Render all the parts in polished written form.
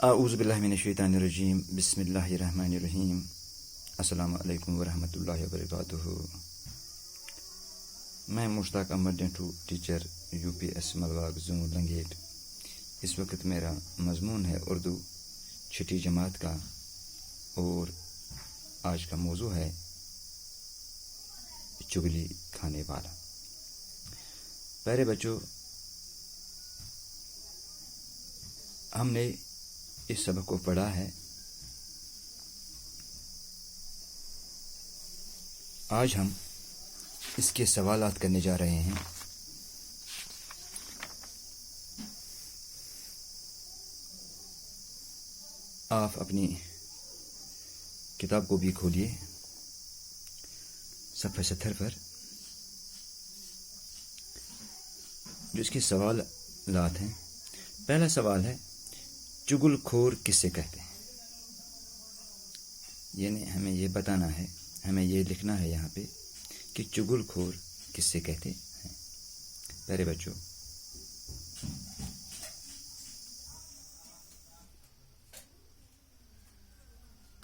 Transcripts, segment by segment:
اعوذ باللہ من الشیطان الرجیم بسم اللہ الرحمن الرحیم السلام علیکم ورحمۃ اللہ وبرکاتہ۔ میں مشتاق احمد ڈینٹو، ٹیچر یو پی ایس ملواگ زون لنگیٹ۔ اس وقت میرا مضمون ہے اردو چھٹی جماعت کا، اور آج کا موضوع ہے چگلی کھانے والا۔ پیارے بچوں، ہم نے اس سبق کو پڑھا ہے۔ آج ہم اس کے سوالات کرنے جا رہے ہیں۔ آپ اپنی کتاب کو بھی کھولیے صفحہ 70 پر، جو اس کے سوالات ہیں۔ پہلا سوال ہے، چگل خور کس سے کہتے ہیں؟ یعنی ہمیں یہ بتانا ہے، ہمیں یہ لکھنا ہے یہاں پہ کہ چگل خور کس سے کہتے ہیں۔ پیارے بچوں،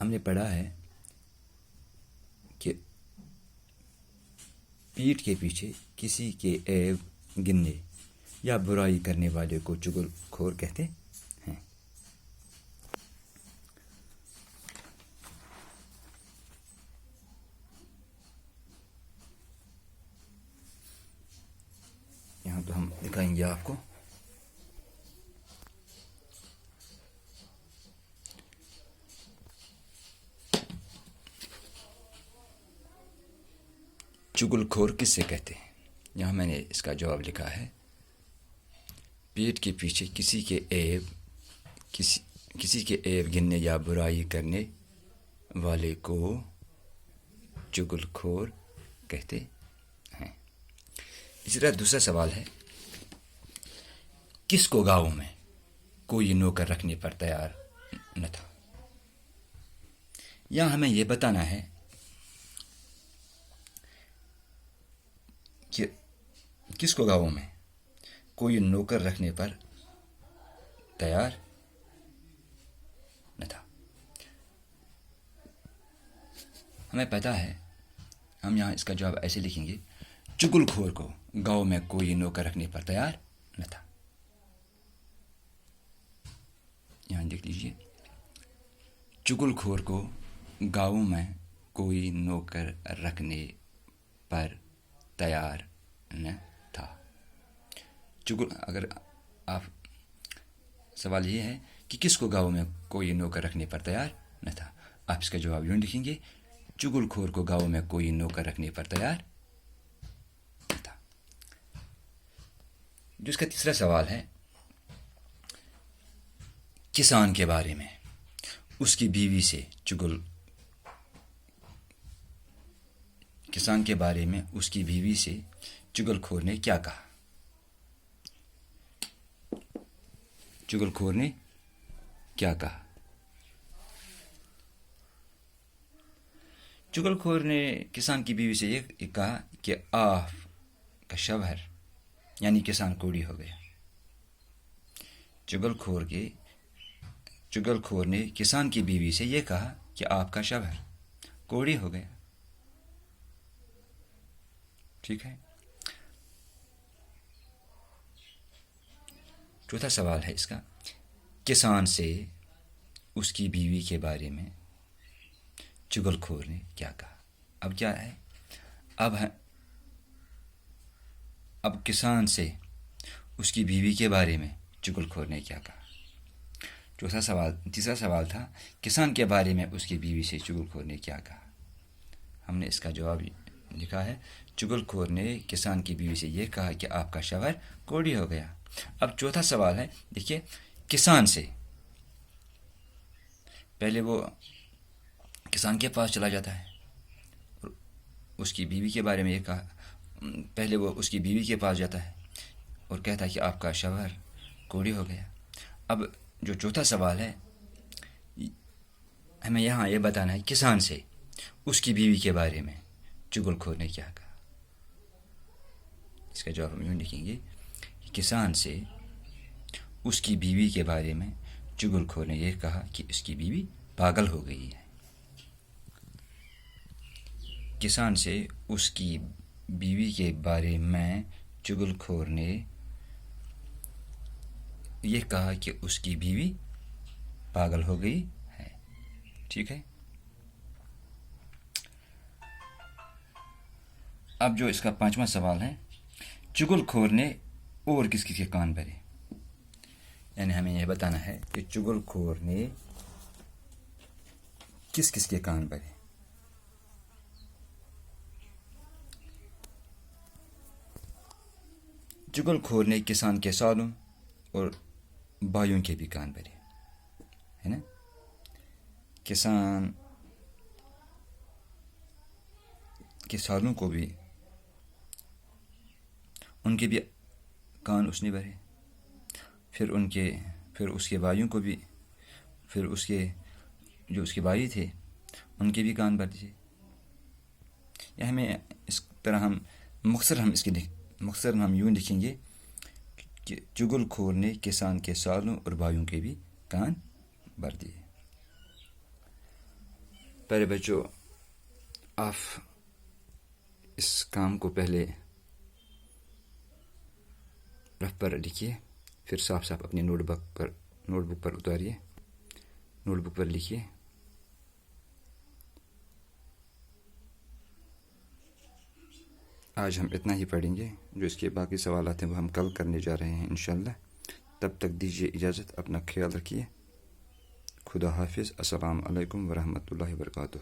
ہم نے پڑھا ہے کہ پیٹھ کے پیچھے کسی کے عیب گننے یا برائی کرنے والے کو چگل خور کہتے ہیں۔ یہاں تو ہم دکھائیں گے آپ کو۔ چگل خور کس سے کہتے ہیں؟ یہاں میں نے اس کا جواب لکھا ہے، پیٹھ کے پیچھے کسی کے عیب گننے یا برائی کرنے والے کو چگل خور کہتے ہیں۔ اسی طرح دوسرا سوال ہے، کس کو گاؤں میں کوئی نوکر رکھنے پر تیار نہ تھا؟ یہاں ہمیں یہ بتانا ہے کہ کس کو گاؤں میں کوئی نوکر رکھنے پر تیار نہ تھا۔ ہمیں پتہ ہے، ہم یہاں اس کا جواب ایسے لکھیں گے، چگل خور کو گاؤں میں کوئی نوکر رکھنے پر تیار نہ تھا۔ یہاں دیکھ لیجیے، چگل خور کو گاؤں میں کوئی نوکر رکھنے پر تیار نہ تھا۔ اگر آپ سوال یہ ہے کہ کس کو گاؤں میں کوئی نوکر رکھنے پر تیار نہ تھا، آپ اس کا جواب یوں لکھیں گے، چگل خور کو گاؤں میں کوئی نوکر رکھنے پر تیار نہ تھا۔ جو اس کا تیسرا سوال ہے، کسان کے بارے میں اس کی بیوی سے چگل خور نے کیا کہا؟ چگل خور نے کیا کہا؟ چگل خور نے کسان کی بیوی سے یہ کہا کہ آپ کا شوہر یعنی کسان کوڑی ہو گیا۔ چگل خور نے کسان کی بیوی سے یہ کہا کہ آپ کا شوہر کوڑی ہو گیا۔ ٹھیک ہے۔ چوتھا سوال ہے اس کا، کسان سے اس کی بیوی کے بارے میں چگل خور نے کیا کہا؟ اب کیا ہے، اب کسان سے اس کی بیوی کے بارے میں چگل خور نے کیا کہا؟ تیسرا سوال تھا، کسان کے بارے میں اس کی بیوی سے چگل خور نے کیا کہا؟ ہم نے اس کا جواب لکھا ہے، چگل خور نے کسان کی بیوی سے یہ کہا کہ آپ کا شوہر کوڑی ہو گیا۔ اب چوتھا سوال ہے، دیکھیے، کسان سے پہلے وہ کسان کے پاس چلا جاتا ہے اور اس کی بیوی کے بارے میں یہ کہا، پہلے وہ اس کی بیوی کے پاس جاتا ہے اور کہتا ہے کہ آپ کا شوہر کوڑی ہو گیا۔ اب جو چوتھا سوال ہے، ہمیں یہاں یہ بتانا ہے، کسان سے اس کی بیوی کے بارے میں چگل خور نے کیا کہا؟ اس کا جواب ہم یوں لکھیں گے، کسان سے اس کی بیوی کے بارے میں چغل خور نے یہ کہا کہ اس کی بیوی پاگل ہو گئی ہے۔ کسان سے اس کی بیوی کے بارے میں چغل خور نے یہ کہا کہ اس کی بیوی پاگل ہو گئی ہے۔ ٹھیک ہے، اب جو اس کا 5واں سوال ہے، چغل خور نے اور کس کس کے کان بھرے؟ یعنی ہمیں یہ بتانا ہے کہ چغل خور نے کس کس کے کان بھرے۔ چغل خور نے کسان کے سالوں اور بھائیوں کے بھی کان بھرے، ہے نا؟ کسان کے سالوں کو بھی، ان کے بھی کان اس نے بھرے، پھر اس کے بھائیوں کو بھی، پھر اس کے جو اس کے بھائی تھے ان کے بھی کان بھر دیے۔ یا ہمیں اس طرح مختصر ہم یوں لکھیں گے کہ چغل خور نے کسان کے سالوں اور بھائیوں کے بھی کان بھر دیے۔ پہلے بچوں، آپ اس کام کو پہلے رف پر لکھیے، پھر صاف صاف اپنی نوٹ بک پر اتاریے، نوٹ بک پر لکھیے۔ آج ہم اتنا ہی پڑھیں گے، جو اس کے باقی سوالات ہیں وہ ہم کل کرنے جا رہے ہیں انشاءاللہ۔ تب تک دیجیے اجازت، اپنا خیال رکھیے۔ خدا حافظ۔ السلام علیکم ورحمۃ اللہ وبرکاتہ۔